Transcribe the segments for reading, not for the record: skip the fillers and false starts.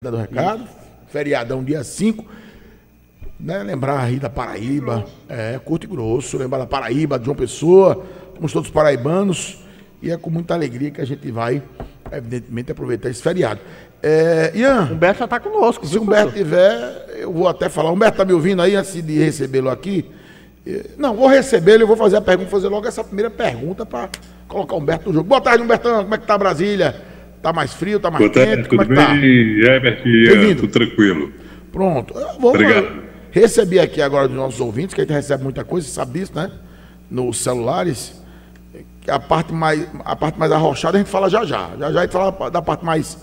do recado, feriadão dia 5, né? Lembrar aí da Paraíba, Curto e Grosso, lembrar da Paraíba, de João Pessoa, somos todos paraibanos e é com muita alegria que a gente vai, evidentemente, aproveitar esse feriado. Ian, Humberto já está conosco. se o Humberto tiver, eu vou até falar. Humberto está me ouvindo aí antes de recebê-lo aqui? Não, vou recebê-lo e vou fazer a pergunta, fazer logo essa primeira pergunta para colocar o Humberto no jogo. Boa tarde, Humbertão, como é que tá Brasília? Tá mais frio, tá mais quente? Boa tarde, como é que tá? Herbert, tudo tranquilo. Pronto. Obrigado. Recebi aqui agora dos nossos ouvintes, que a gente recebe muita coisa, você sabe disso, né? Nos celulares. A parte mais arrochada a gente fala já. Já a gente fala da parte mais...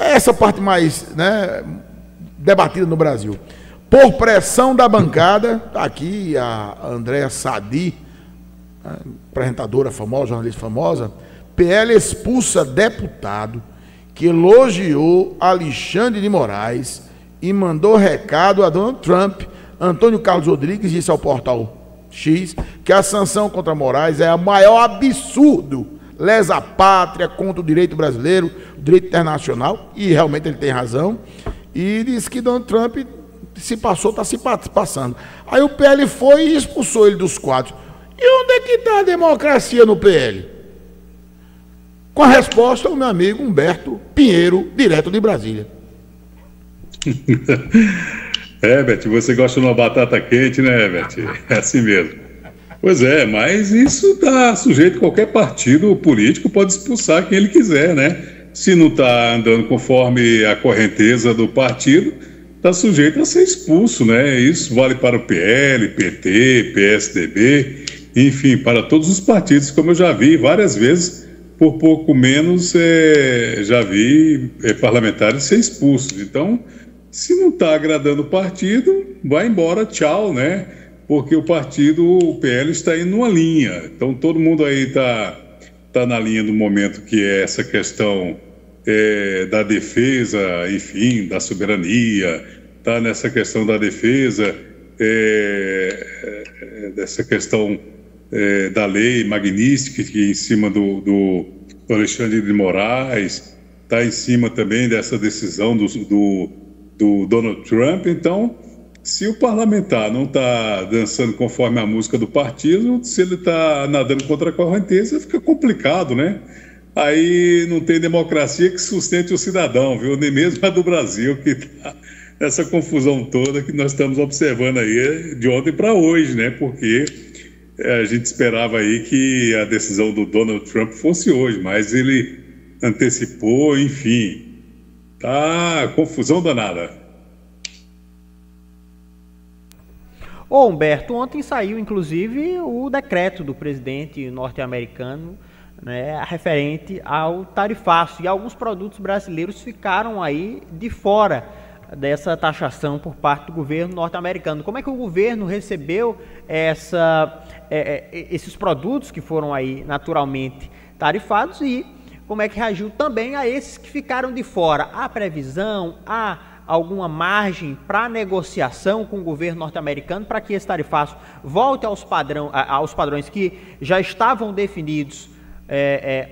Essa parte mais, né, debatida no Brasil. Por pressão da bancada, tá aqui a Andréa Sadi, apresentadora famosa, jornalista famosa. PL expulsa deputado que elogiou Alexandre de Moraes e mandou recado a Donald Trump. Antônio Carlos Rodrigues disse ao Portal X que a sanção contra Moraes é o maior absurdo, lesa pátria, contra o direito brasileiro, o direito internacional, e realmente ele tem razão, e disse que Donald Trump se passou, está se passando. Aí o PL foi e expulsou ele dos quadros. E onde é que está a democracia no PL? Com a resposta, o meu amigo Humberto Pinheiro, direto de Brasília. Herbert, você gosta de uma batata quente, né, Herbert? É assim mesmo. Pois é, mas isso está sujeito a qualquer partido político, pode expulsar quem ele quiser, né? Se não está andando conforme a correnteza do partido, está sujeito a ser expulso, né? Isso vale para o PL, PT, PSDB, enfim, para todos os partidos, como eu já vi várias vezes. Por pouco menos já vi parlamentares ser expulsos. Então, se não está agradando o partido, vai embora, tchau, né? Porque o partido, o PL, está indo numa linha. Então, todo mundo aí tá na linha do momento que é essa questão da defesa, enfim, da soberania, está nessa questão da defesa, dessa questão da lei magnífica, que em cima do Alexandre de Moraes, está em cima também dessa decisão do Donald Trump. Então, se o parlamentar não está dançando conforme a música do partido, se ele está nadando contra a correnteza, fica complicado, né? Aí não tem democracia que sustente o cidadão, viu? Nem mesmo a do Brasil, que está nessa confusão toda que nós estamos observando aí de ontem para hoje, né? Porque a gente esperava aí que a decisão do Donald Trump fosse hoje, mas ele antecipou, enfim. Tá confusão danada. Ô Humberto, ontem saiu inclusive o decreto do presidente norte-americano, né, referente ao tarifaço, e alguns produtos brasileiros ficaram aí de fora dessa taxação por parte do governo norte-americano. Como é que o governo recebeu esses produtos que foram aí naturalmente tarifados e como é que reagiu também a esses que ficaram de fora? Há previsão, há alguma margem para negociação com o governo norte-americano para que esse tarifaço volte aos padrões que já estavam definidos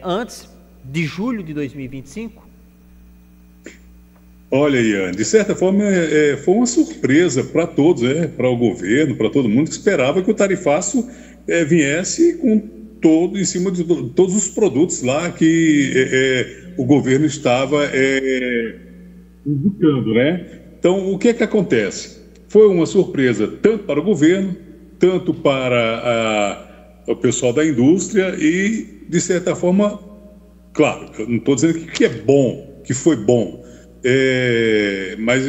antes de julho de 2025? Olha, Ian, de certa forma foi uma surpresa para todos, para o governo, para todo mundo que esperava que o tarifaço viesse com todo em cima de todos os produtos lá que o governo estava indicando, né? Então, o que é que acontece? Foi uma surpresa tanto para o governo, tanto para o pessoal da indústria e, de certa forma, claro, eu não estou dizendo que é bom, que foi bom, mas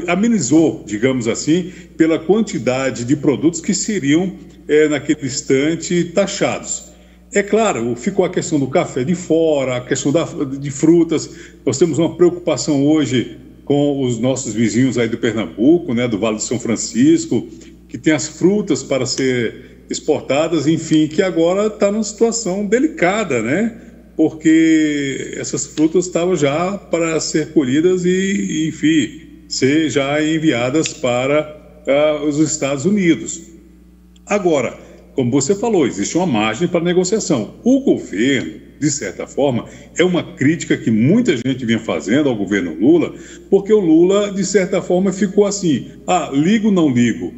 amenizou, digamos assim, pela quantidade de produtos que seriam, naquele instante, taxados. É claro, ficou a questão do café de fora, a questão de frutas. Nós temos uma preocupação hoje com os nossos vizinhos aí do Pernambuco, né, do Vale do São Francisco, que tem as frutas para ser exportadas, enfim, que agora está numa situação delicada, né? Porque essas frutas estavam já para ser colhidas e, enfim, ser já enviadas para os Estados Unidos. Agora, como você falou, existe uma margem para negociação. O governo, de certa forma, é uma crítica que muita gente vinha fazendo ao governo Lula, porque o Lula, de certa forma, ficou assim, ligo ou não ligo?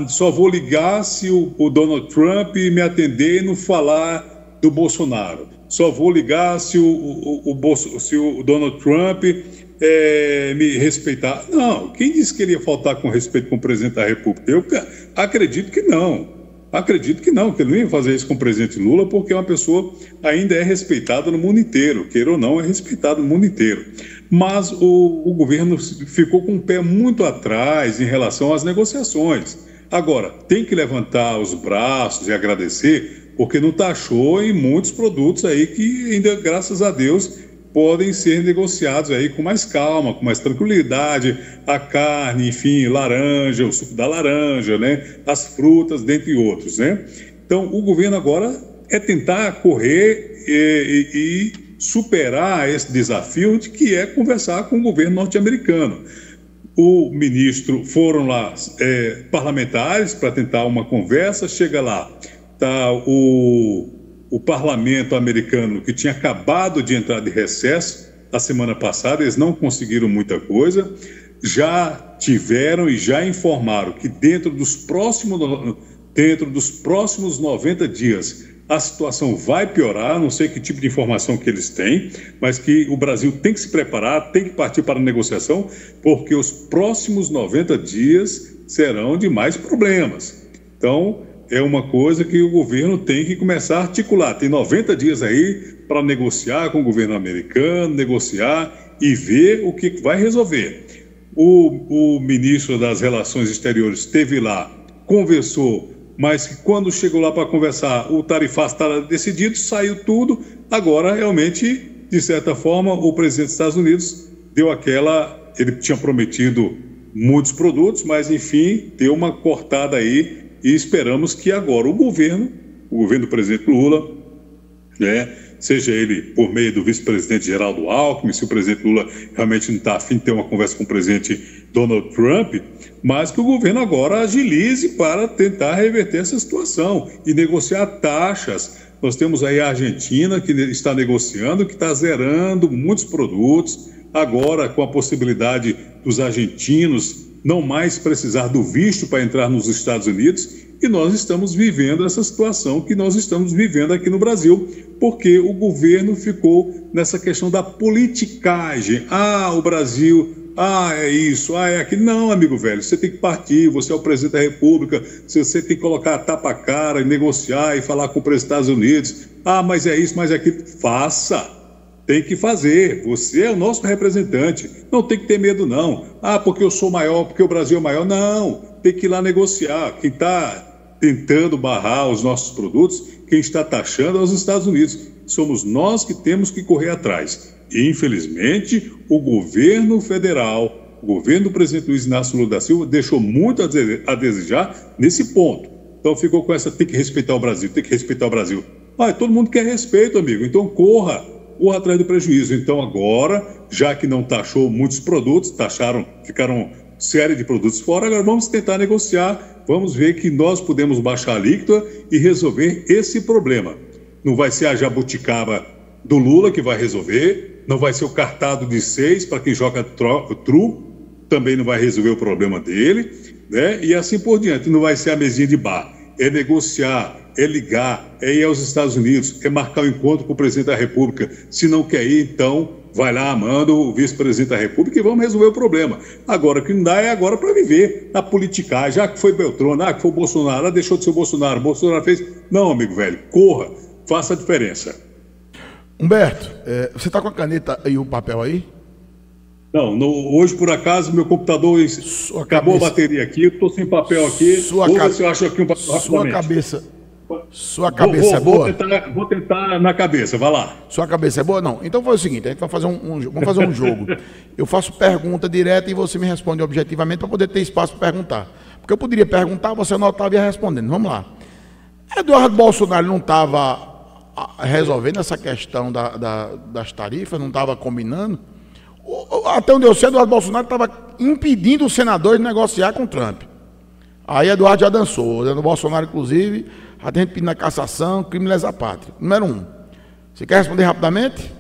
Só vou ligar se o Donald Trump me atender e não falar do Bolsonaro. Só vou ligar se o Donald Trump me respeitar. Não, quem disse que ele ia faltar com respeito com o presidente da República? Eu acredito que não. Acredito que não, que ele não ia fazer isso com o presidente Lula, porque uma pessoa ainda é respeitada no mundo inteiro, queira ou não, é respeitado no mundo inteiro. Mas o governo ficou com o pé muito atrás em relação às negociações. Agora, tem que levantar os braços e agradecer, porque não taxou em muitos produtos aí que ainda, graças a Deus, podem ser negociados aí com mais calma, com mais tranquilidade, a carne, enfim, laranja, o suco da laranja, né? As frutas, dentre outros, né? Então, o governo agora é tentar correr e superar esse desafio de que é conversar com o governo norte-americano. O ministro, foram lá parlamentares para tentar uma conversa, chega lá, tá o parlamento americano, que tinha acabado de entrar de recesso a semana passada, eles não conseguiram muita coisa, já tiveram e já informaram que dentro dos próximos 90 dias a situação vai piorar, não sei que tipo de informação que eles têm, mas que o Brasil tem que se preparar, tem que partir para a negociação, porque os próximos 90 dias serão de mais problemas. Então, é uma coisa que o governo tem que começar a articular. Tem 90 dias aí para negociar com o governo americano, negociar e ver o que vai resolver. O ministro das Relações Exteriores esteve lá, conversou, mas que quando chegou lá para conversar, o tarifaço estava decidido, saiu tudo. Agora, realmente, de certa forma, o presidente dos Estados Unidos deu aquela... Ele tinha prometido muitos produtos, mas, enfim, deu uma cortada aí. E esperamos que agora o governo do presidente Lula, seja ele por meio do vice-presidente Geraldo Alckmin, se o presidente Lula realmente não está afim de ter uma conversa com o presidente Donald Trump, mas que o governo agora agilize para tentar reverter essa situação e negociar taxas. Nós temos aí a Argentina, que está negociando, que está zerando muitos produtos, agora com a possibilidade dos argentinos não mais precisar do visto para entrar nos Estados Unidos, e nós estamos vivendo essa situação que nós estamos vivendo aqui no Brasil, porque o governo ficou nessa questão da politicagem. O Brasil, é isso, é aquilo. Não, amigo velho, você tem que partir, você é o presidente da República, você tem que colocar a tapa a cara e negociar e falar com o presidente dos Estados Unidos. Mas é isso, mas é aquilo. Faça! Tem que fazer, você é o nosso representante, não tem que ter medo não, porque eu sou maior, porque o Brasil é maior, não, tem que ir lá negociar. Quem está tentando barrar os nossos produtos, quem está taxando é os Estados Unidos, somos nós que temos que correr atrás. E infelizmente o governo federal, o governo do presidente Luiz Inácio Lula da Silva deixou muito a desejar nesse ponto. Então ficou com essa, tem que respeitar o Brasil, tem que respeitar o Brasil. Todo mundo quer respeito, amigo, então corra atrás do prejuízo. Então agora, já que não taxou muitos produtos, ficaram série de produtos fora, agora vamos tentar negociar, vamos ver que nós podemos baixar a alíquota e resolver esse problema. Não vai ser a jabuticaba do Lula que vai resolver, não vai ser o cartado de 6 para quem joga true, também não vai resolver o problema dele, né? E assim por diante, não vai ser a mesinha de bar, é negociar, é ligar, é ir aos Estados Unidos, é marcar um encontro com o presidente da República. Se não quer ir, então vai lá, manda o vice-presidente da República e vamos resolver o problema. Agora, o que não dá é agora para viver na politicagem. Já que foi Beltrano, que foi o Bolsonaro, deixou de ser o Bolsonaro fez... Não, amigo velho, corra, faça a diferença. Humberto, você está com a caneta e o papel aí? Não, hoje por acaso meu computador acabou a bateria aqui, eu estou sem papel aqui. Se eu acho aqui um papel Sua cabeça é boa? Vou tentar na cabeça, vai lá. Sua cabeça é boa? Não. Então faz o seguinte, a gente vai fazer vamos fazer um jogo. Eu faço pergunta direta e você me responde objetivamente para poder ter espaço para perguntar. Porque eu poderia perguntar, você anotava e ia respondendo. Vamos lá. Eduardo Bolsonaro não estava resolvendo essa questão das tarifas, não estava combinando? Até onde eu sei, Eduardo Bolsonaro estava impedindo os senadores de negociar com o Trump. Aí Eduardo já dançou. O Bolsonaro, inclusive, já tem gente pedindo a cassação, crime lesa pátria. Número 1. Você quer responder rapidamente?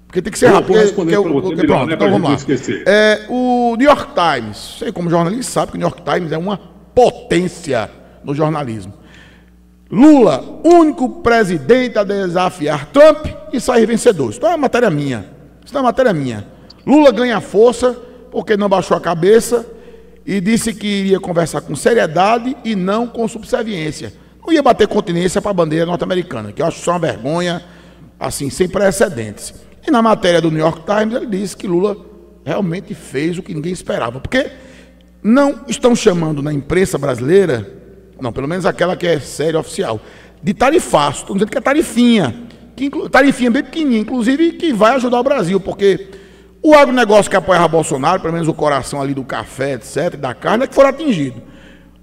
Porque tem que ser rápido. Pronto, então vamos lá. O New York Times, sei como jornalista sabe que o New York Times é uma potência no jornalismo. Lula, único presidente a desafiar Trump e sair vencedor. Isso não é matéria minha. Isso não é matéria minha. Lula ganha força porque não baixou a cabeça e disse que iria conversar com seriedade e não com subserviência. Não ia bater continência para a bandeira norte-americana, que eu acho só uma vergonha, assim, sem precedentes. E na matéria do New York Times, ele disse que Lula realmente fez o que ninguém esperava. Porque não estão chamando na imprensa brasileira, não, pelo menos aquela que é séria oficial, de tarifaço. Estão dizendo que é tarifinha. Tarifinha bem pequenininha, inclusive, que vai ajudar o Brasil, porque o agronegócio que apoiava Bolsonaro, pelo menos o coração ali do café, etc., da carne, é que foram atingidos.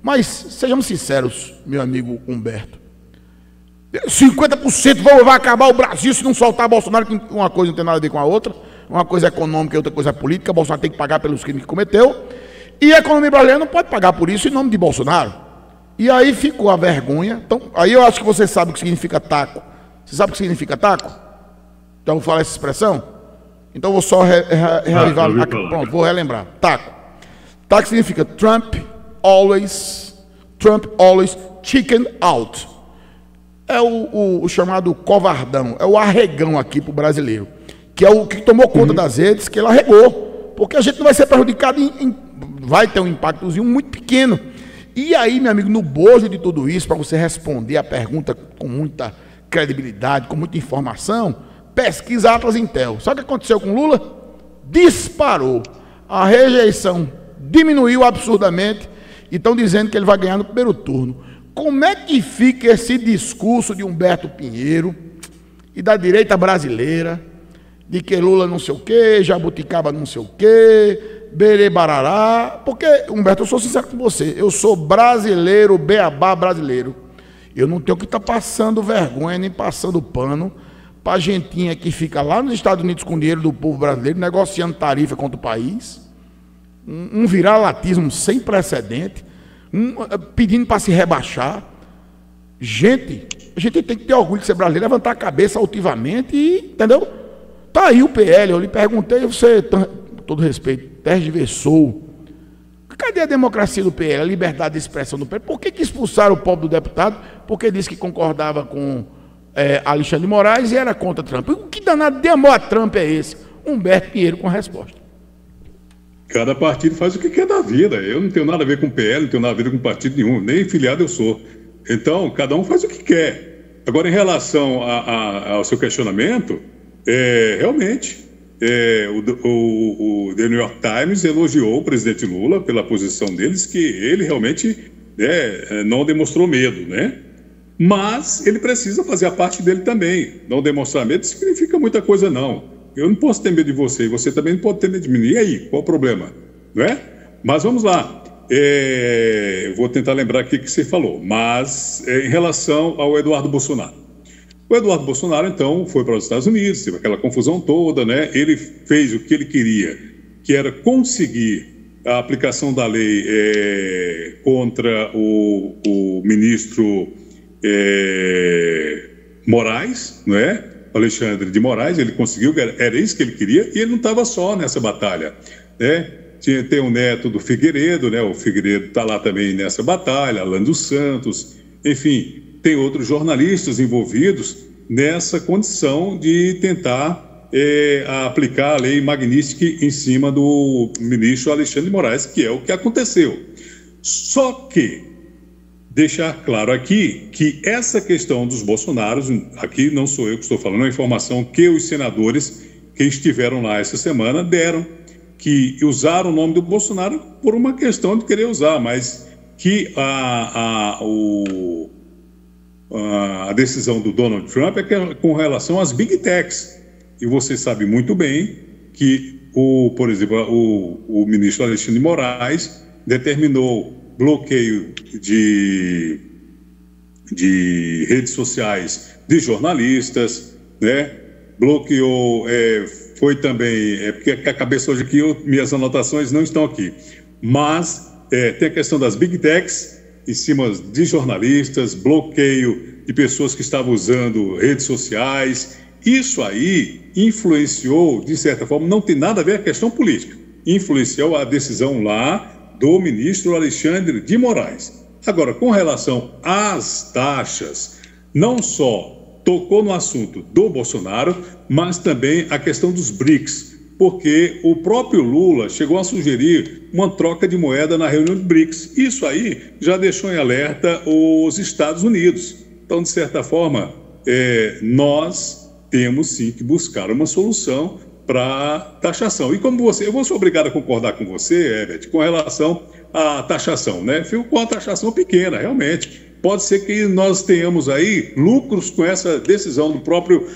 Mas, sejamos sinceros, meu amigo Humberto, 50% vai acabar o Brasil se não soltar Bolsonaro, que uma coisa não tem nada a ver com a outra, uma coisa é econômica e outra coisa é política. Bolsonaro tem que pagar pelos crimes que cometeu, e a economia brasileira não pode pagar por isso em nome de Bolsonaro. E aí ficou a vergonha. Então, aí eu acho que você sabe o que significa taco. Você sabe o que significa taco? Então vou falar essa expressão? Então vou só reavivar. Pronto, vou relembrar. Taco. Taco significa Trump always chicken out. É o chamado covardão, é o arregão aqui para o brasileiro, que é o que tomou conta das redes, que ele arregou, porque a gente não vai ser prejudicado, vai ter um impactozinho muito pequeno. E aí, meu amigo, no bojo de tudo isso, para você responder a pergunta com muita credibilidade, com muita informação, pesquisa Atlas Intel. Sabe o que aconteceu com Lula? Disparou. A rejeição diminuiu absurdamente e estão dizendo que ele vai ganhar no primeiro turno. Como é que fica esse discurso de Humberto Pinheiro e da direita brasileira, de que Lula não sei o quê, Jabuticaba não sei o quê, Berê Barará? Porque, Humberto, eu sou sincero com você, eu sou brasileiro, beabá brasileiro. Eu não tenho que estar passando vergonha, nem passando pano para a gentinha que fica lá nos Estados Unidos com o dinheiro do povo brasileiro, negociando tarifa contra o país, um viralatismo sem precedente, pedindo para se rebaixar. Gente, a gente tem que ter orgulho de ser brasileiro, levantar a cabeça altivamente e, entendeu? Tá aí o PL, eu lhe perguntei, você, com todo respeito, tergiversou. Cadê a democracia do PL, a liberdade de expressão do PL? Por que expulsaram o pobre do deputado? Porque disse que concordava com Alexandre de Moraes e era contra Trump. O que danado de amor a Trump é esse? Humberto Pinheiro com a resposta. Cada partido faz o que quer da vida. Eu não tenho nada a ver com o PL, não tenho nada a ver com partido nenhum, nem filiado eu sou. Então, cada um faz o que quer. Agora, em relação ao seu questionamento, realmente, o The New York Times elogiou o presidente Lula pela posição deles, que ele realmente não demonstrou medo, né? Mas ele precisa fazer a parte dele também. Não demonstrar medo significa muita coisa, não. Eu não posso ter medo de você, e você também não pode ter medo de mim. E aí, qual o problema? Não é? Mas vamos lá. Eu vou tentar lembrar aqui o que você falou. Mas em relação ao Eduardo Bolsonaro. O Eduardo Bolsonaro, então, foi para os Estados Unidos, teve aquela confusão toda, né? Ele fez o que ele queria, que era conseguir a aplicação da lei contra o ministro Moraes, não é? Alexandre de Moraes. Ele conseguiu, era isso que ele queria, e ele não estava só nessa batalha, né? Tem o neto do Figueiredo, né? O Figueiredo está lá também nessa batalha, Alan dos Santos, enfim, tem outros jornalistas envolvidos nessa condição de tentar aplicar a lei Magnitsky em cima do ministro Alexandre de Moraes, que é o que aconteceu. Só que deixar claro aqui que essa questão dos Bolsonaros, aqui não sou eu que estou falando, é uma informação que os senadores que estiveram lá essa semana deram, que usaram o nome do Bolsonaro por uma questão de querer usar, mas que a decisão do Donald Trump é com relação às Big Techs. E você sabe muito bem que, por exemplo, o ministro Alexandre de Moraes determinou bloqueio de redes sociais de jornalistas, né? Bloqueou, foi também, porque a cabeça hoje aqui, minhas anotações não estão aqui, mas tem a questão das Big Techs, em cima de jornalistas, bloqueio de pessoas que estavam usando redes sociais. Isso aí influenciou, de certa forma, não tem nada a ver com a questão política, influenciou a decisão lá do ministro Alexandre de Moraes. Agora, com relação às taxas, não só tocou no assunto do Bolsonaro, mas também a questão dos BRICS, porque o próprio Lula chegou a sugerir uma troca de moeda na reunião de BRICS. Isso aí já deixou em alerta os Estados Unidos. Então, de certa forma, nós temos sim que buscar uma solução para taxação. E como eu vou ser obrigado a concordar com você, Herbert, com relação à taxação, né? Fico com a taxação pequena, realmente. Pode ser que nós tenhamos aí lucros com essa decisão do próprio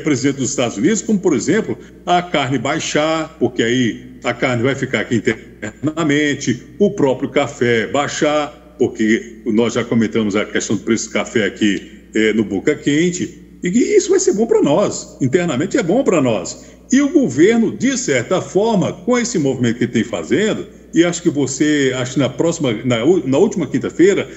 presidente dos Estados Unidos, como, por exemplo, a carne baixar, porque aí a carne vai ficar aqui internamente, o próprio café baixar, porque nós já comentamos a questão do preço do café aqui no Boca Quente, e que isso vai ser bom para nós, internamente é bom para nós. E o governo, de certa forma, com esse movimento que ele tem fazendo, e acho que acho que na última quinta-feira,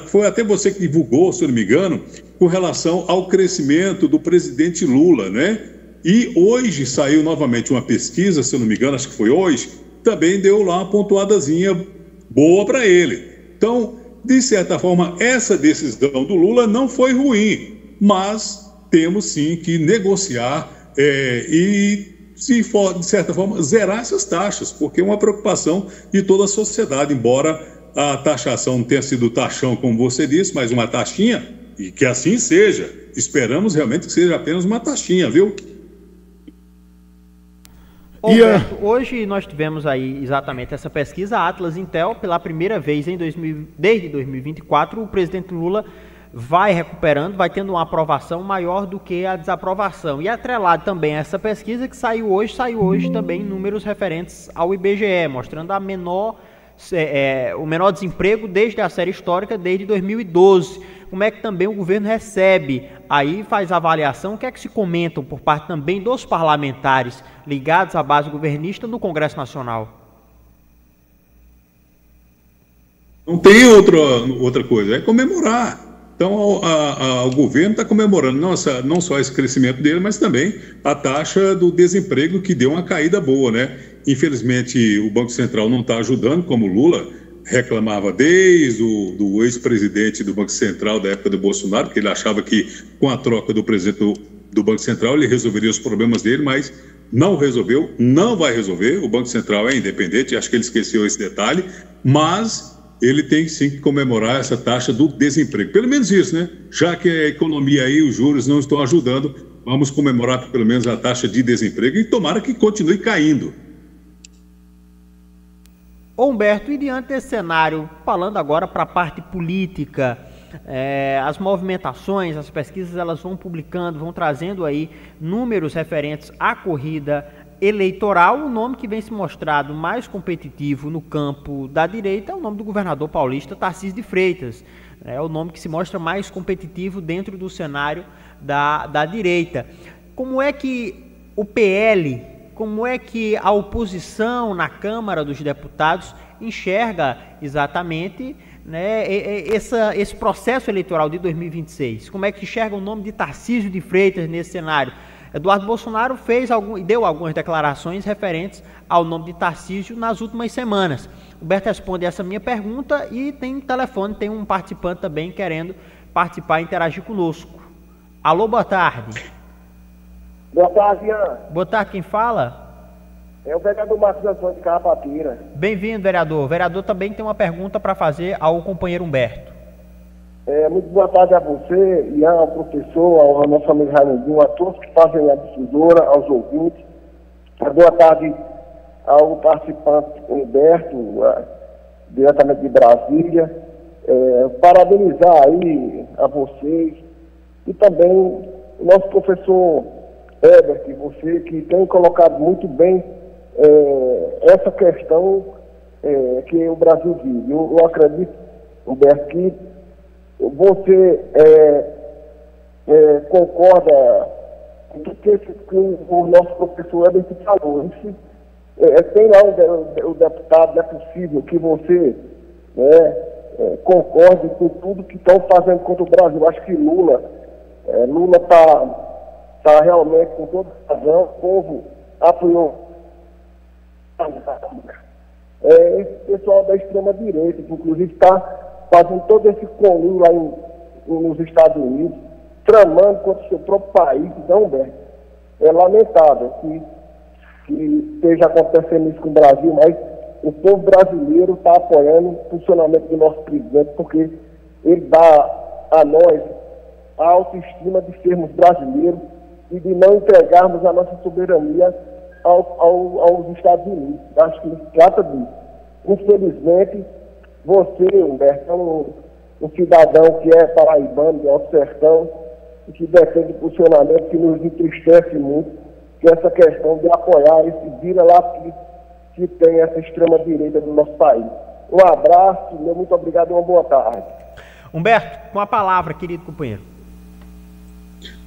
foi até você que divulgou, se eu não me engano, com relação ao crescimento do presidente Lula, né? E hoje saiu novamente uma pesquisa, se eu não me engano, acho que foi hoje, também deu lá uma pontuadazinha boa para ele. Então, de certa forma, essa decisão do Lula não foi ruim, mas temos sim que negociar e, se for, de certa forma, zerar essas taxas, porque é uma preocupação de toda a sociedade, embora a taxação não tenha sido taxão, como você disse, mas uma taxinha, e que assim seja. Esperamos realmente que seja apenas uma taxinha, viu? Roberto, hoje nós tivemos aí exatamente essa pesquisa, a Atlas Intel, pela primeira vez desde 2024, o presidente Lula vai recuperando, vai tendo uma aprovação maior do que a desaprovação. E atrelado também a essa pesquisa que saiu hoje também números referentes ao IBGE, mostrando o menor desemprego desde a série histórica, desde 2012. Como é que também o governo recebe, aí faz avaliação, o que é que se comentam por parte também dos parlamentares ligados à base governista no Congresso Nacional? Não tem outra coisa, é comemorar. Então, o governo está comemorando não só esse crescimento dele, mas também a taxa do desemprego, que deu uma caída boa, né? Infelizmente, o Banco Central não está ajudando, como o Lula reclamava desde o ex-presidente do Banco Central da época do Bolsonaro, porque ele achava que com a troca do presidente do Banco Central ele resolveria os problemas dele, mas não resolveu, não vai resolver. O Banco Central é independente, acho que ele esqueceu esse detalhe, mas ele tem sim que comemorar essa taxa do desemprego. Pelo menos isso, né? Já que a economia aí, os juros não estão ajudando, vamos comemorar pelo menos a taxa de desemprego e tomara que continue caindo. Humberto, e diante desse cenário, falando agora para a parte política, as movimentações, as pesquisas, elas vão publicando, vão trazendo aí números referentes à corrida eleitoral. O nome que vem se mostrado mais competitivo no campo da direita é o nome do governador paulista Tarcísio de Freitas. É o nome que se mostra mais competitivo dentro do cenário da direita. Como é que o PL, como é que a oposição na Câmara dos Deputados enxerga exatamente, né, esse processo eleitoral de 2026? Como é que enxerga o nome de Tarcísio de Freitas nesse cenário? Eduardo Bolsonaro deu algumas declarações referentes ao nome de Tarcísio nas últimas semanas. O Humberto responde essa minha pergunta e tem telefone, tem um participante também querendo participar e interagir conosco. Alô, boa tarde. Boa tarde, Ian. Boa tarde, quem fala? É o vereador Marcos Antônio de Carrapateira. Bem-vindo, vereador. O vereador também tem uma pergunta para fazer ao companheiro Humberto. Muito boa tarde a você, Ian, ao professor, ao nosso amigo Raimundinho, a todos que fazem a difusora, aos ouvintes. Boa tarde ao participante Humberto, diretamente de Brasília. Parabenizar aí a vocês e também o nosso professor Herbert, você que tem colocado muito bem essa questão que o Brasil vive. Eu acredito, Humberto, que você concorda com o que o nosso professor Herbert falou. Tem lá o deputado, não é possível que você concorde com tudo que estão fazendo contra o Brasil. Acho que Lula está realmente com toda razão, o povo apoiou esse pessoal da extrema-direita, que inclusive está fazendo todo esse conluio lá nos Estados Unidos, tramando contra o seu próprio país. Então, Humberto, é lamentável que esteja acontecendo isso com o Brasil, mas o povo brasileiro está apoiando o funcionamento do nosso presidente, porque ele dá a nós a autoestima de sermos brasileiros e de não entregarmos a nossa soberania aos Estados Unidos. Acho que se trata disso. Infelizmente, você, Humberto, é um cidadão que é paraibano, de Alto Sertão, e que defende o funcionamento que nos entristece muito, que é essa questão de apoiar esse vira-lata que tem essa extrema-direita no nosso país. Um abraço, muito obrigado e uma boa tarde. Humberto, com a palavra, querido companheiro.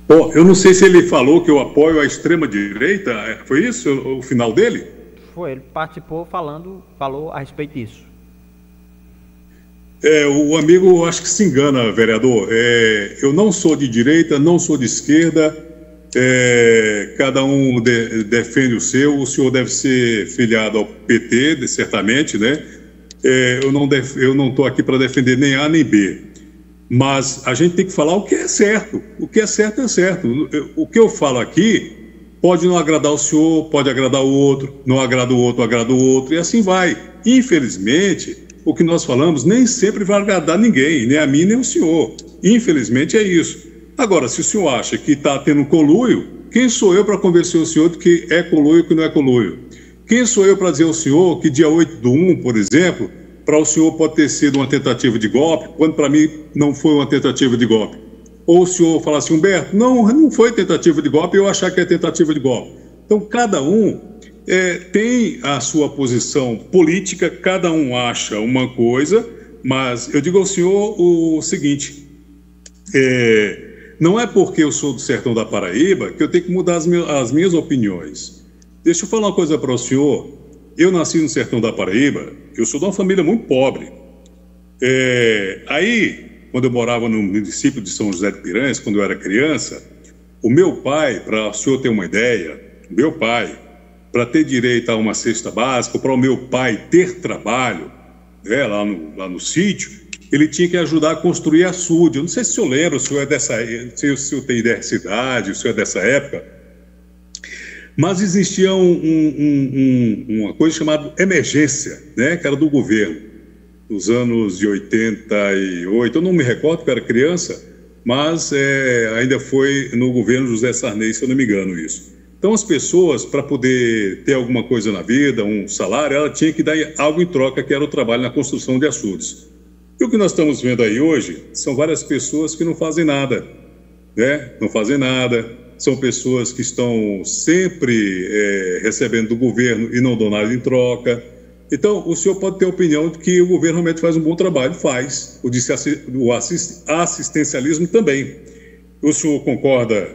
Bom, eu não sei se ele falou que eu apoio a extrema-direita, foi isso o final dele? Foi, ele participou falou a respeito disso. O amigo acho que se engana, vereador. Eu não sou de direita, não sou de esquerda, cada um defende o seu. O senhor deve ser filiado ao PT, certamente, né? Eu não estou aqui para defender nem A nem B. Mas a gente tem que falar o que é certo. O que é certo é certo. O que eu falo aqui pode não agradar o senhor, pode agradar o outro, não agrada o outro, agrada o outro, e assim vai. Infelizmente, o que nós falamos nem sempre vai agradar ninguém, nem a mim, nem o senhor. Infelizmente é isso. Agora, se o senhor acha que está tendo conluio, quem sou eu para convencer o senhor de que é conluio ou que não é conluio? Quem sou eu para dizer ao senhor que dia 8/1, por exemplo, para o senhor pode ter sido uma tentativa de golpe, quando para mim não foi uma tentativa de golpe? Ou o senhor falar assim, Humberto, não foi tentativa de golpe, eu achar que é tentativa de golpe. Então, cada um tem a sua posição política, cada um acha uma coisa, mas eu digo ao senhor o seguinte, não é porque eu sou do sertão da Paraíba que eu tenho que mudar as minhas opiniões. Deixa eu falar uma coisa para o senhor. Eu nasci no sertão da Paraíba, eu sou de uma família muito pobre. Aí, quando eu morava no município de São José de Piranhas, quando eu era criança, o meu pai, para o senhor ter uma ideia, para ter direito a uma cesta básica, para o meu pai ter trabalho, lá no sítio, ele tinha que ajudar a construir açude. Eu não sei se o senhor lembra, se o senhor tem dessa idade, o senhor é dessa época, mas existia uma coisa chamada emergência, né, que era do governo, nos anos de 88, eu não me recordo porque eu era criança, mas ainda foi no governo José Sarney, se eu não me engano isso. Então as pessoas, para poder ter alguma coisa na vida, um salário, ela tinha que dar algo em troca, que era o trabalho na construção de açudes. E o que nós estamos vendo aí hoje são várias pessoas que não fazem nada, né? Não fazem nada, são pessoas que estão sempre recebendo do governo e não dão nada em troca. Então, o senhor pode ter a opinião de que o governo realmente faz um bom trabalho, faz. O assistencialismo também. O senhor concorda,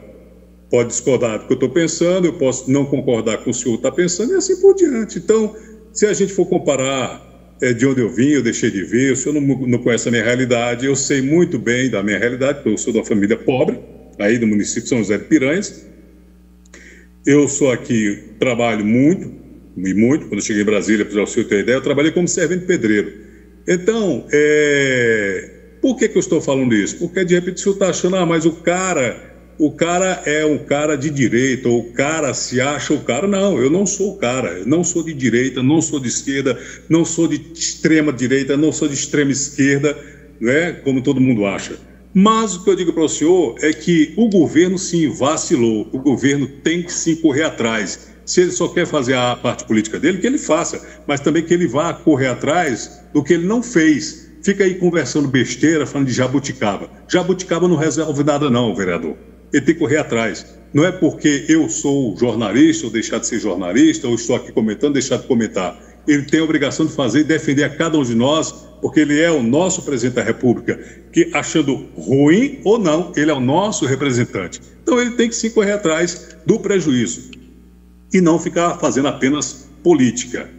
pode discordar do que eu estou pensando, eu posso não concordar com o que o senhor está pensando e assim por diante. Então, se a gente for comparar de onde eu vim, eu deixei de vir, o senhor não conhece a minha realidade, eu sei muito bem da minha realidade, porque eu sou de uma família pobre, aí do município de São José de Piranhas. Eu sou aqui, trabalho muito, quando eu cheguei em Brasília, para o senhor ter ideia, eu trabalhei como servente pedreiro. Então, por que eu estou falando isso? Porque de repente o senhor está achando, mas o cara é um cara de direita, ou o cara se acha o cara. Não, eu não sou o cara, eu não sou de direita, não sou de esquerda, não sou de extrema direita, não sou de extrema esquerda, né, como todo mundo acha. Mas o que eu digo para o senhor é que o governo sim vacilou, o governo tem que sim correr atrás. Se ele só quer fazer a parte política dele, que ele faça, mas também que ele vá correr atrás do que ele não fez. Fica aí conversando besteira, falando de jabuticaba. Jabuticaba não resolve nada não, vereador. Ele tem que correr atrás. Não é porque eu sou jornalista, ou deixar de ser jornalista, ou estou aqui comentando, deixar de comentar. Ele tem a obrigação de fazer e defender a cada um de nós, porque ele é o nosso presidente da República, que achando ruim ou não, ele é o nosso representante. Então ele tem que sim correr atrás do prejuízo e não ficar fazendo apenas política.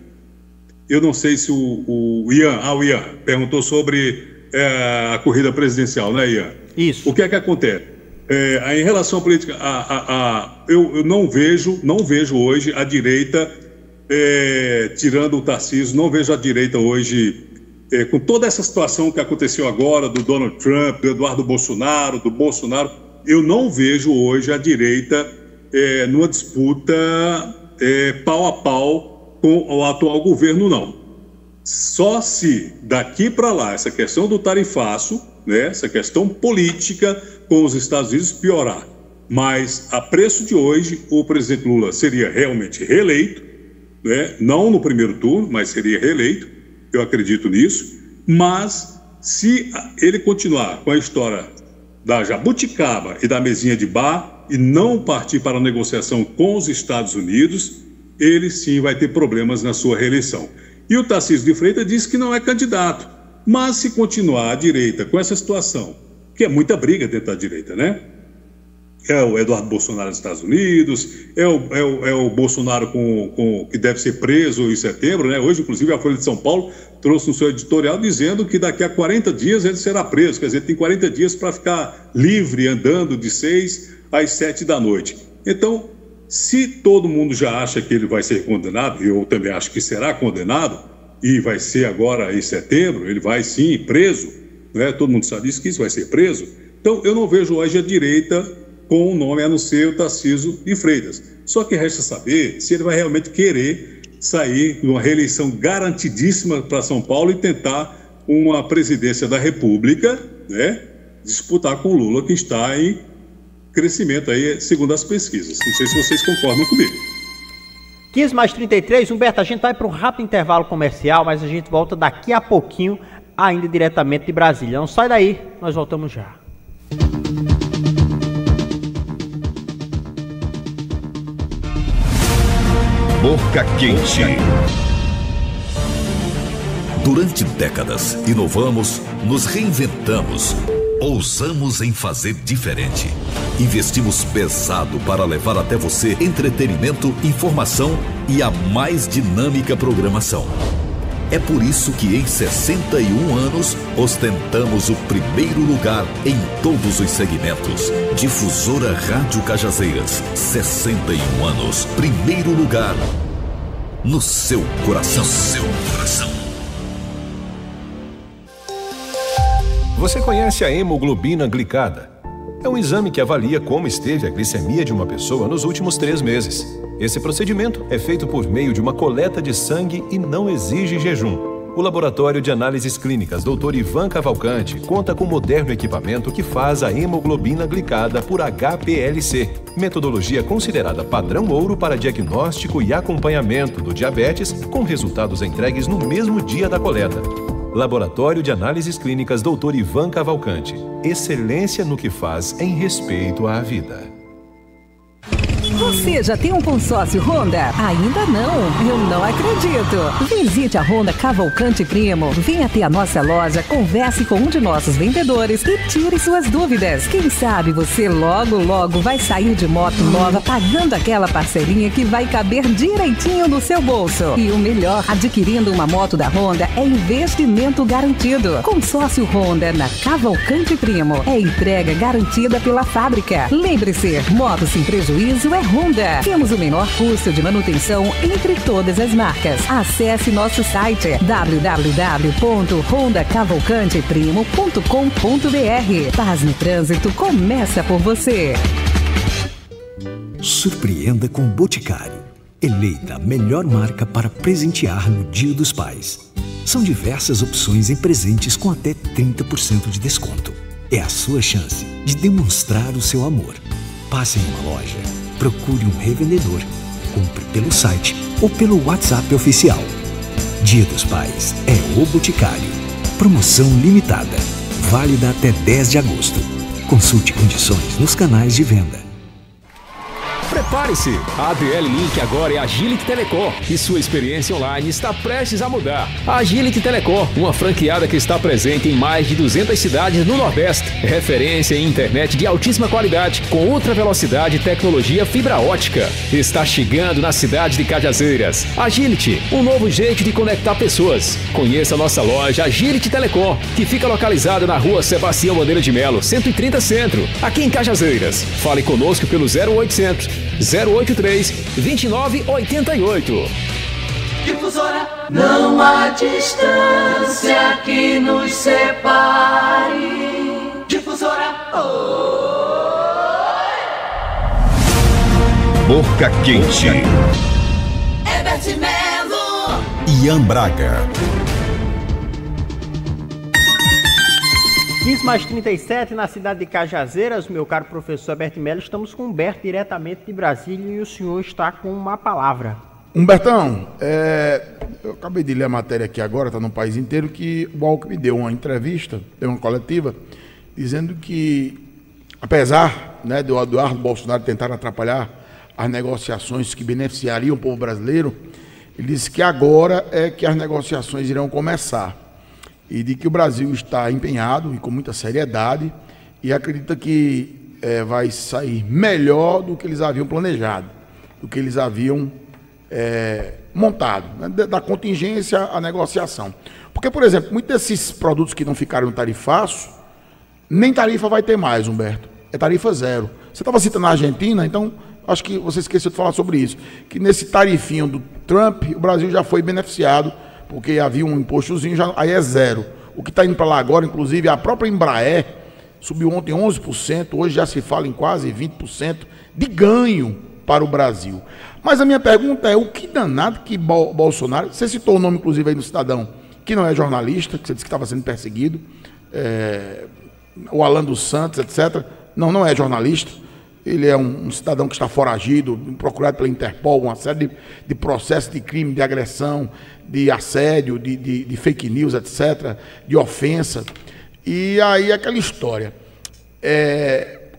Eu não sei se o Ian perguntou sobre a corrida presidencial, né, Ian? Isso. O que é que acontece? Em relação à política, eu não vejo hoje a direita, tirando o Tarcísio, não vejo a direita hoje, com toda essa situação que aconteceu agora, do Donald Trump, do Eduardo Bolsonaro, eu não vejo hoje a direita numa disputa pau a pau com o atual governo, não. Só se daqui para lá essa questão do tarifaço, né, essa questão política com os Estados Unidos piorar. Mas a preço de hoje, o presidente Lula seria realmente reeleito, né, não no primeiro turno, mas seria reeleito, eu acredito nisso. Mas se ele continuar com a história da jabuticaba e da mesinha de bar e não partir para a negociação com os Estados Unidos, ele sim vai ter problemas na sua reeleição. E o Tarcísio de Freitas disse que não é candidato. Mas se continuar a direita com essa situação, que é muita briga dentro da direita, né? É o Eduardo Bolsonaro dos Estados Unidos, é o Bolsonaro que deve ser preso em setembro, né? Hoje, inclusive, a Folha de São Paulo trouxe no seu editorial dizendo que daqui a 40 dias ele será preso. Quer dizer, tem 40 dias para ficar livre, andando de 6 às 7 da noite. Então, se todo mundo já acha que ele vai ser condenado, eu também acho que será condenado, e vai ser agora em setembro, ele vai sim preso, né? Todo mundo sabe disso, que isso vai ser preso. Então, eu não vejo hoje a direita com um nome a não ser o Tarcísio de Freitas. Só que resta saber se ele vai realmente querer sair de uma reeleição garantidíssima para São Paulo e tentar uma presidência da República, né? Disputar com o Lula, que está em crescimento aí, segundo as pesquisas. Não sei se vocês concordam comigo. 15:33, Humberto, a gente vai para um rápido intervalo comercial, mas a gente volta daqui a pouquinho, ainda diretamente de Brasília. Não sai daí, nós voltamos já. Boca Quente. Durante décadas, inovamos, nos reinventamos, ousamos em fazer diferente. Investimos pesado para levar até você entretenimento, informação e a mais dinâmica programação. É por isso que em 61 anos ostentamos o primeiro lugar em todos os segmentos. Difusora Rádio Cajazeiras, 61 anos, primeiro lugar no seu coração. Você conhece a hemoglobina glicada? É um exame que avalia como esteve a glicemia de uma pessoa nos últimos 3 meses. Esse procedimento é feito por meio de uma coleta de sangue e não exige jejum. O Laboratório de Análises Clínicas Dr. Ivan Cavalcante conta com moderno equipamento que faz a hemoglobina glicada por HPLC, metodologia considerada padrão ouro para diagnóstico e acompanhamento do diabetes, com resultados entregues no mesmo dia da coleta. Laboratório de Análises Clínicas Dr. Ivan Cavalcante. Excelência no que faz em respeito à vida. Você já tem um consórcio Honda? Ainda não? Eu não acredito. Visite a Honda Cavalcante Primo. Venha até a nossa loja, converse com um de nossos vendedores e tire suas dúvidas. Quem sabe você logo vai sair de moto nova pagando aquela parcelinha que vai caber direitinho no seu bolso. E o melhor, adquirindo uma moto da Honda é investimento garantido. Consórcio Honda na Cavalcante Primo. É entrega garantida pela fábrica. Lembre-se, moto sem prejuízo é Honda. Temos o menor custo de manutenção entre todas as marcas. Acesse nosso site www.hondacavalcanteprimo.com.br. Paz no trânsito começa por você. Surpreenda com Boticário. Eleita a melhor marca para presentear no Dia dos Pais. São diversas opções em presentes com até 30% de desconto. É a sua chance de demonstrar o seu amor. Passe em uma loja. Procure um revendedor, compre pelo site ou pelo WhatsApp oficial. Dia dos Pais é o Boticário. Promoção limitada, válida até 10 de agosto. Consulte condições nos canais de venda. Prepare Prepare-se! A ADL Link agora é Agility Telecom e sua experiência online está prestes a mudar. A Agility Telecom, uma franqueada que está presente em mais de 200 cidades no Nordeste. Referência em internet de altíssima qualidade, com ultra velocidade e tecnologia fibra ótica. Está chegando na cidade de Cajazeiras. Agility, um novo jeito de conectar pessoas. Conheça a nossa loja Agility Telecom, que fica localizada na rua Sebastião Bandeira de Melo, 130 Centro, aqui em Cajazeiras. Fale conosco pelo 0800 083 2988. Difusora, não há distância que nos separe. Difusora, Boca Quente. Herbert Melo. Ian Braga. 15h37 na cidade de Cajazeiras, meu caro professor Herbert Melo. Estamos com o Humberto diretamente de Brasília e o senhor está com uma palavra. Humbertão, eu acabei de ler a matéria aqui agora, está no país inteiro, que o Alckmin deu uma entrevista, deu uma coletiva, dizendo que, apesar, né, do Eduardo Bolsonaro tentar atrapalhar as negociações que beneficiariam o povo brasileiro, ele disse que agora é que as negociações irão começar. E de que o Brasil está empenhado e com muita seriedade e acredita que vai sair melhor do que eles haviam planejado, do que eles haviam montado, né? Da contingência à negociação. Porque, por exemplo, muitos desses produtos que não ficaram no tarifaço, nem tarifa vai ter mais, Humberto. É tarifa zero. Você estava citando a Argentina, então acho que você esqueceu de falar sobre isso, que nesse tarifinho do Trump, o Brasil já foi beneficiado, porque havia um impostozinho, aí é zero. O que está indo para lá agora, inclusive, a própria Embraer subiu ontem 11%, hoje já se fala em quase 20% de ganho para o Brasil. Mas a minha pergunta é, o que danado que Bolsonaro, você citou o nome, inclusive, aí do cidadão, que não é jornalista, que você disse que estava sendo perseguido, o Alan dos Santos, etc. Não é jornalista, ele é um cidadão que está foragido, procurado pela Interpol, uma série de processos de crime, de agressão, de assédio, de fake news, etc., de ofensa. E aí aquela história.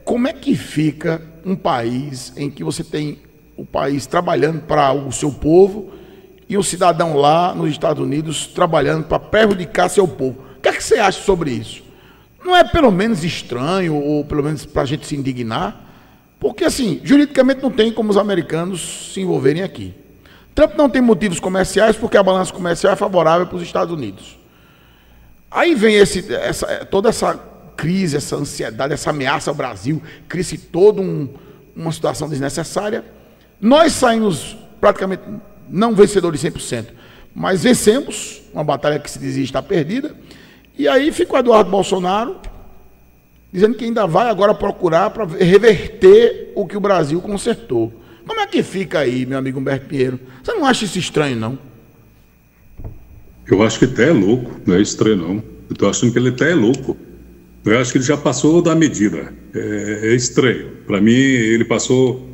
Como é que fica um país em que você tem o país trabalhando para o seu povo e um cidadão lá nos Estados Unidos trabalhando para prejudicar seu povo? O que é que você acha sobre isso? Não é pelo menos estranho, ou pelo menos para a gente se indignar? Porque, assim, juridicamente não tem como os americanos se envolverem aqui. Trump não tem motivos comerciais porque a balança comercial é favorável para os Estados Unidos. Aí vem toda essa crise, essa ansiedade, essa ameaça ao Brasil, cria-se toda uma situação desnecessária. Nós saímos praticamente não vencedores 100%, mas vencemos uma batalha que se dizia estar perdida. E aí fica o Eduardo Bolsonaro dizendo que ainda vai agora procurar para reverter o que o Brasil consertou. Como é que fica aí, meu amigo Humberto Pinheiro? Você não acha isso estranho, não? Eu acho que até é louco, não é estranho, não. Eu estou achando que ele até é louco. Eu acho que ele já passou da medida. É estranho. Para mim, ele passou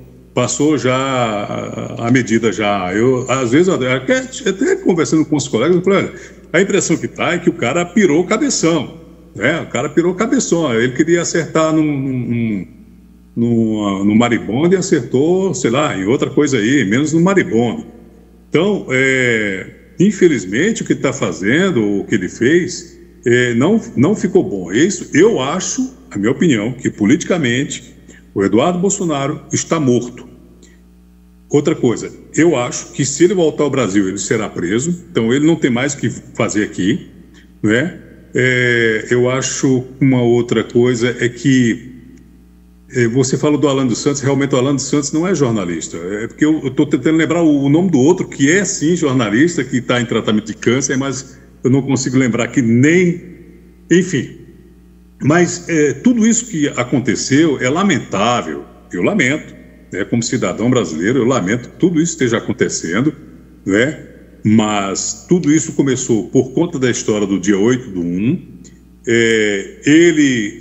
já a medida já. Eu, às vezes, até conversando com os colegas, eu falei, olha, a impressão que está é que o cara pirou o cabeção. O cara pirou o cabeção. Ele queria acertar no maribondo e acertou, sei lá, em outra coisa aí, menos no maribondo. Então, infelizmente, o que ele está fazendo, o que ele fez, não ficou bom. Isso, eu acho, a minha opinião, que politicamente o Eduardo Bolsonaro está morto. Outra coisa, eu acho que se ele voltar ao Brasil, ele será preso, então ele não tem mais o que fazer aqui, não é? Eu acho uma outra coisa é que você fala do Alan dos Santos, realmente o Alan dos Santos não é jornalista, porque eu estou tentando lembrar o nome do outro que é sim jornalista, que está em tratamento de câncer, mas eu não consigo lembrar que nem, enfim, mas tudo isso que aconteceu é lamentável, eu lamento, como cidadão brasileiro, eu lamento que tudo isso esteja acontecendo, né? Mas tudo isso começou por conta da história do dia 8/1.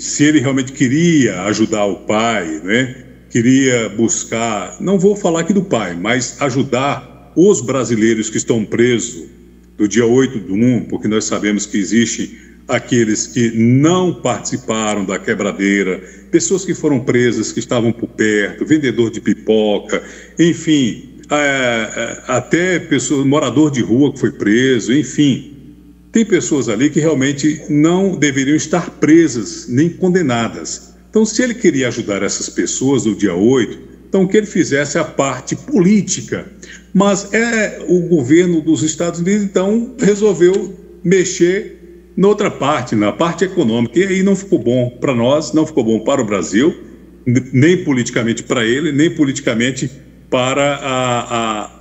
Se ele realmente queria ajudar o pai, né? Queria buscar, não vou falar aqui do pai, mas ajudar os brasileiros que estão presos do dia 8/1, porque nós sabemos que existe aqueles que não participaram da quebradeira, pessoas que foram presas, que estavam por perto, vendedor de pipoca, enfim, até morador de rua que foi preso, enfim. Tem pessoas ali que realmente não deveriam estar presas nem condenadas. Então, se ele queria ajudar essas pessoas no dia 8, então que ele fizesse a parte política. Mas o governo dos Estados Unidos, então, resolveu mexer noutra parte, na parte econômica. E aí não ficou bom para nós, não ficou bom para o Brasil, nem politicamente para ele, nem politicamente para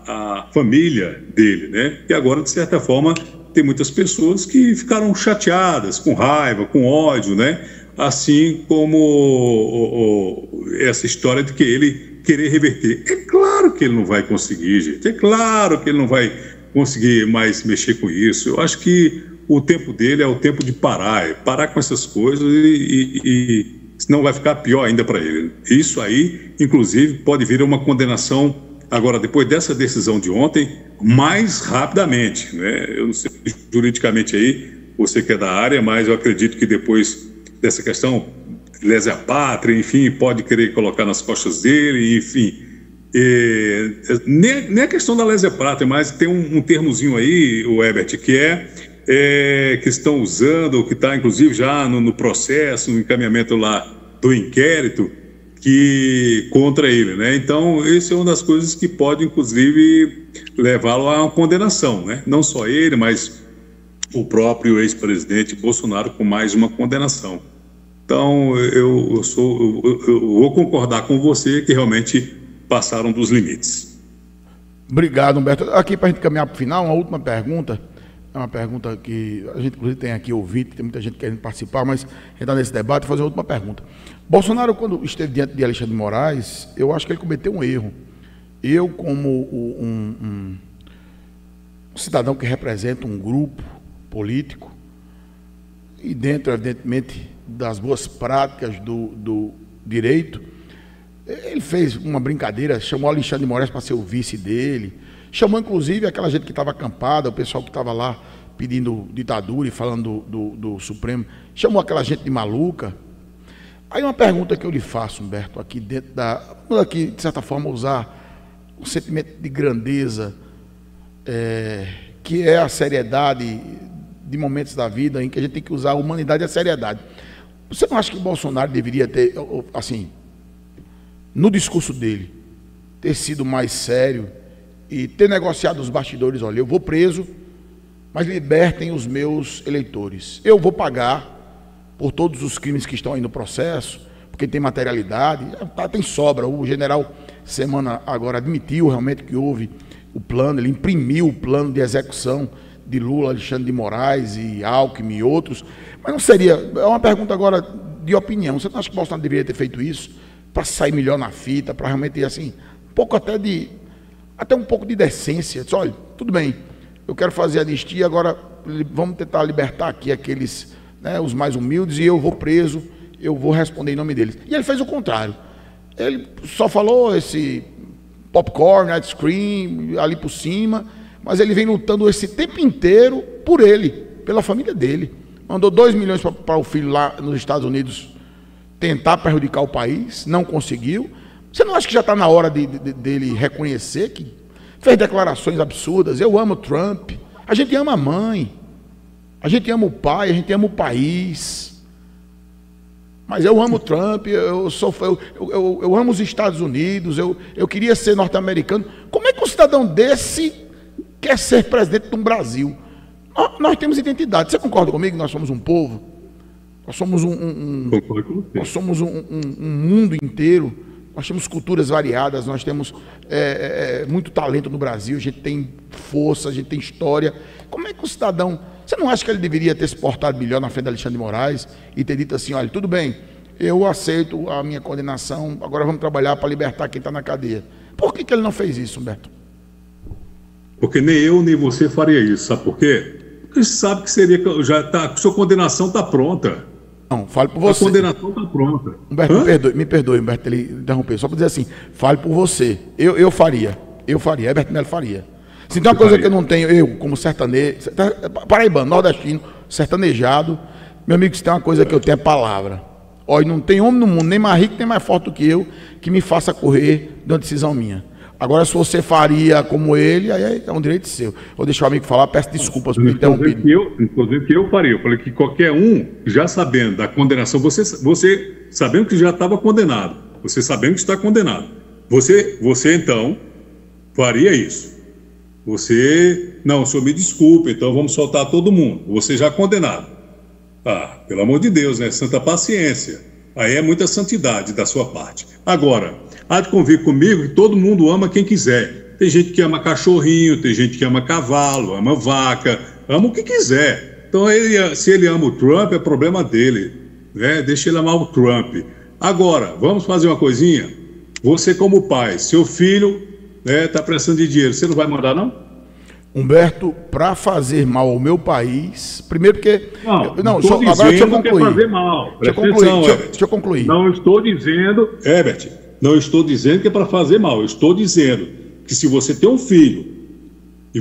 a família dele, né? E agora, de certa forma, tem muitas pessoas que ficaram chateadas, com raiva, com ódio, né? Assim como essa história de que ele querer reverter. É claro que ele não vai conseguir, gente. É claro que ele não vai conseguir mais mexer com isso. Eu acho que o tempo dele é o tempo de parar com essas coisas e senão vai ficar pior ainda para ele. Isso aí, inclusive, pode vir a uma condenação agora, depois dessa decisão de ontem, mais rapidamente, né? Eu não sei juridicamente aí, você que é da área, mas eu acredito que depois dessa questão, lesa pátria, enfim, pode querer colocar nas costas dele, enfim. Nem a questão da lesa pátria, mas tem um termozinho aí, o Herbert, que estão usando, que está inclusive já no processo, no encaminhamento lá do inquérito, contra ele, né? Então, isso é uma das coisas que pode, inclusive, levá-lo a uma condenação, né? Não só ele, mas o próprio ex-presidente Bolsonaro com mais uma condenação. Então, eu vou concordar com você que realmente passaram dos limites. Obrigado, Humberto. Aqui, para a gente caminhar para o final, uma última pergunta. É uma pergunta que a gente, inclusive, tem aqui ouvido, tem muita gente querendo participar, mas entrar nesse debate e fazer uma última pergunta. Bolsonaro, quando esteve diante de Alexandre de Moraes, eu acho que ele cometeu um erro. Eu, como um cidadão que representa um grupo político, e dentro, evidentemente, das boas práticas do direito, ele fez uma brincadeira, chamou Alexandre de Moraes para ser o vice dele, chamou inclusive aquela gente que estava acampada, o pessoal que estava lá pedindo ditadura e falando do Supremo, chamou aquela gente de maluca. Aí uma pergunta que eu lhe faço, Humberto, aqui dentro aqui, de certa forma, usar o sentimento de grandeza, que é a seriedade de momentos da vida em que a gente tem que usar a humanidade e a seriedade. Você não acha que Bolsonaro deveria ter, assim, no discurso dele, ter sido mais sério e ter negociado os bastidores? Olha, eu vou preso, mas libertem os meus eleitores. Eu vou pagar por todos os crimes que estão aí no processo, porque tem materialidade, tem sobra. O general Semana agora admitiu realmente que houve o plano, ele imprimiu o plano de execução de Lula, Alexandre de Moraes e Alckmin e outros. Mas não seria, é uma pergunta agora de opinião, você não acha que o Bolsonaro deveria ter feito isso para sair melhor na fita, para realmente, assim, um pouco até um pouco de decência? Diz, olha, tudo bem, eu quero fazer anistia, agora vamos tentar libertar aqui aqueles, né, os mais humildes, e eu vou preso, eu vou responder em nome deles. E ele fez o contrário. Ele só falou esse popcorn, ice cream, ali por cima, mas ele vem lutando esse tempo inteiro por ele, pela família dele. Mandou 2 milhões para o filho lá nos Estados Unidos tentar prejudicar o país, não conseguiu. Você não acha que já está na hora dele reconhecer que fez declarações absurdas? Eu amo Trump, a gente ama a mãe, a gente ama o pai, a gente ama o país. Mas eu amo Trump, eu amo os Estados Unidos, eu queria ser norte-americano. Como é que um cidadão desse quer ser presidente de um Brasil? Nós temos identidade. Você concorda comigo? Nós somos um povo. Nós somos nós somos um mundo inteiro. Nós temos culturas variadas. Nós temos muito talento no Brasil. A gente tem força, a gente tem história. Como é que o cidadão... Você não acha que ele deveria ter se portado melhor na frente de Alexandre de Moraes e ter dito assim, olha, tudo bem, eu aceito a minha condenação, agora vamos trabalhar para libertar quem está na cadeia? Por que ele não fez isso, Humberto? Porque nem eu nem você faria isso, sabe por quê? Porque você sabe que seria, sua condenação está pronta. Não, fale por você. A condenação está pronta. Humberto, me perdoe, Humberto, ele interrompeu, só para dizer assim, fale por você. Eu faria, Herbert Melo faria. Se tem uma coisa que eu não tenho, eu como sertanejo, paraibano, nordestino, sertanejado, Meu amigo, se tem uma coisa que eu tenho é palavra. Olha, não tem homem no mundo, nem mais rico, nem mais forte do que eu, que me faça correr de uma decisão minha. Agora, se você faria como ele, aí é um direito seu. Vou deixar o amigo falar, peço desculpas por me interromper. Inclusive que eu faria. Eu falei que qualquer um, já sabendo da condenação, você sabendo que já estava condenado, você sabendo que está condenado, você então faria isso. Você, não, o senhor me desculpe, então vamos soltar todo mundo. Você já condenado. Ah, pelo amor de Deus, né? Santa paciência. Aí é muita santidade da sua parte. Agora, há de convir comigo que todo mundo ama quem quiser. Tem gente que ama cachorrinho, tem gente que ama cavalo, ama vaca, ama o que quiser. Então, se ele ama o Trump, é problema dele, né? Deixa ele amar o Trump. Agora, vamos fazer uma coisinha? Você como pai, seu filho está precisando de dinheiro, você não vai mandar, não? Humberto, para fazer mal ao meu país, primeiro porque... Não, estou dizendo que é fazer mal. Deixa eu concluir. Não estou dizendo, Herbert, não estou dizendo que é para fazer mal. Eu estou dizendo que se você tem um filho e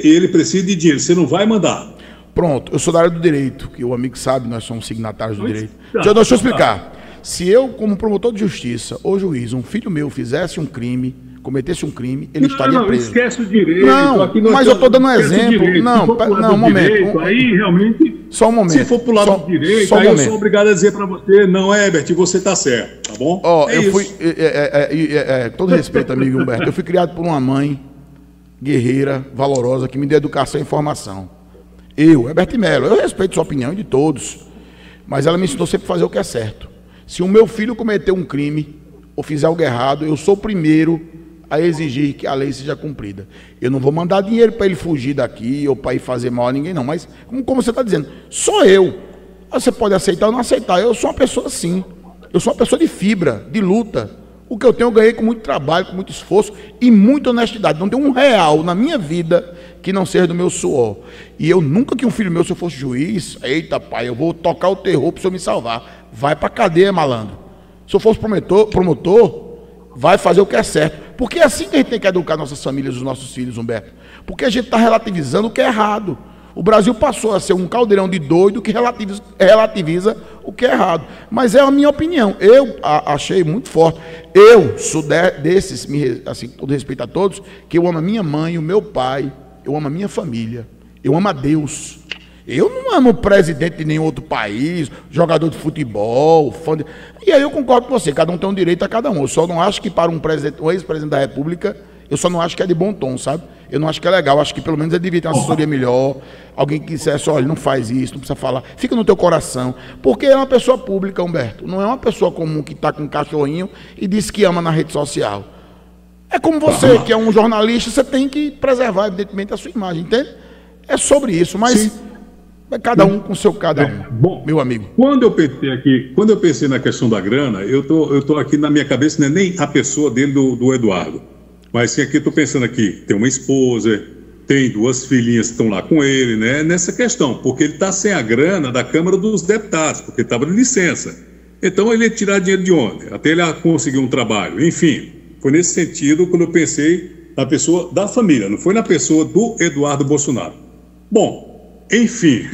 ele precisa de dinheiro, você não vai mandar. Pronto, eu sou da área do direito, que o amigo sabe, nós somos signatários do direito. Deixa eu explicar. Se eu, como promotor de justiça ou juiz, um filho meu fizesse um crime, cometesse um crime, ele estaria preso. Não, esquece o direito. Não, mas eu estou dando um exemplo. Não, um momento. Direito, aí realmente... Só um momento. Se for pro lado do direito, aí eu sou obrigado a dizer para você, não, Herbert, você está certo, tá bom? Com todo respeito, amigo Humberto, eu fui criado por uma mãe guerreira, valorosa, que me deu educação e informação. Herbert Melo, eu respeito sua opinião e de todos, mas ela me ensinou sempre a fazer o que é certo. Se o meu filho cometer um crime ou fizer algo errado, eu sou o primeiro a exigir que a lei seja cumprida. Eu não vou mandar dinheiro para ele fugir daqui ou para ir fazer mal a ninguém, não. Mas, como você está dizendo, sou eu. Você pode aceitar ou não aceitar. Eu sou uma pessoa assim. Eu sou uma pessoa de fibra, de luta. O que eu tenho, eu ganhei com muito trabalho, com muito esforço e muita honestidade. Não tem R$1 na minha vida que não seja do meu suor. E eu nunca que um filho meu, se eu fosse juiz, eita pai, eu vou tocar o terror para o senhor me salvar. Vai para a cadeia, malandro. Se eu fosse promotor, vai fazer o que é certo. Porque é assim que a gente tem que educar nossas famílias, os nossos filhos, Humberto. Porque a gente está relativizando o que é errado. O Brasil passou a ser um caldeirão de doido que relativiza o que é errado. Mas é a minha opinião. Eu achei muito forte. Eu sou desses, assim, com todo respeito a todos, que eu amo a minha mãe, o meu pai, eu amo a minha família, eu amo a Deus. Eu não amo o presidente de nenhum outro país, jogador de futebol, fã de... E aí eu concordo com você, cada um tem um direito a cada um. Eu só não acho que para um ex-presidente da República, eu só não acho que é de bom tom, sabe? Eu não acho que é legal, acho que pelo menos ele devia ter uma assessoria melhor, alguém que dissesse, olha, não faz isso, não precisa falar, fica no teu coração. Porque é uma pessoa pública, Humberto, não é uma pessoa comum que está com um cachorrinho e diz que ama na rede social. É como você, que é um jornalista, você tem que preservar, evidentemente, a sua imagem, entende? É sobre isso, mas... Sim. Cada um com seu cada um. Bom, meu amigo. Quando eu pensei na questão da grana, eu tô aqui na minha cabeça, não é nem a pessoa dele do Eduardo, mas sim aqui, estou pensando aqui, tem uma esposa, tem 2 filhinhas que estão lá com ele, né? Nessa questão, porque ele está sem a grana da Câmara dos Deputados, porque estava de licença. Então ele ia tirar dinheiro de onde? Até ele conseguir um trabalho. Enfim, foi nesse sentido quando eu pensei na pessoa da família, não foi na pessoa do Eduardo Bolsonaro. Bom, enfim,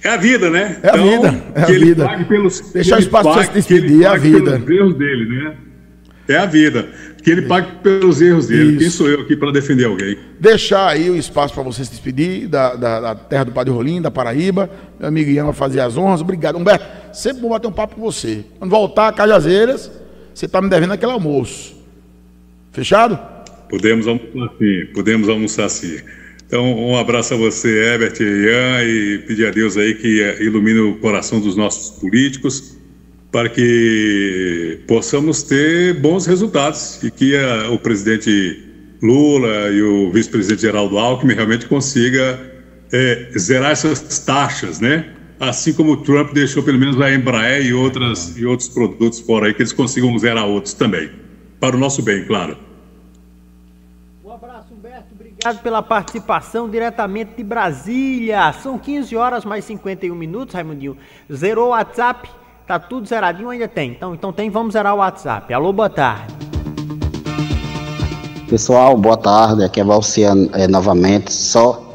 é a vida, né? É a vida, é a vida. Deixar o espaço para se despedir, é a vida. Pelos erros dele, né? É a vida. Que ele pague pelos erros dele. Isso. Quem sou eu aqui para defender alguém? Deixar aí o espaço para você se despedir da terra do Padre Rolim, da Paraíba. Meu amigo Ian vai fazer as honras. Obrigado, Humberto. Sempre bom bater um papo com você. Quando voltar a Cajazeiras, você está me devendo aquele almoço. Fechado? Podemos almoçar sim. Então, um abraço a você, Herbert e Ian, e pedir a Deus aí que ilumine o coração dos nossos políticos para que possamos ter bons resultados e que o presidente Lula e o vice-presidente Geraldo Alckmin realmente consiga zerar essas taxas, né? Assim como o Trump deixou pelo menos a Embraer e outros produtos fora aí, que eles consigam zerar outros também. Para o nosso bem, claro. Obrigado pela participação diretamente de Brasília. São 15 horas mais 51 minutos, Raimundinho. Zerou o WhatsApp? Tá tudo zeradinho ou ainda tem? Então tem, vamos zerar o WhatsApp. Alô, boa tarde. Pessoal, boa tarde. Aqui é Valciano novamente. Só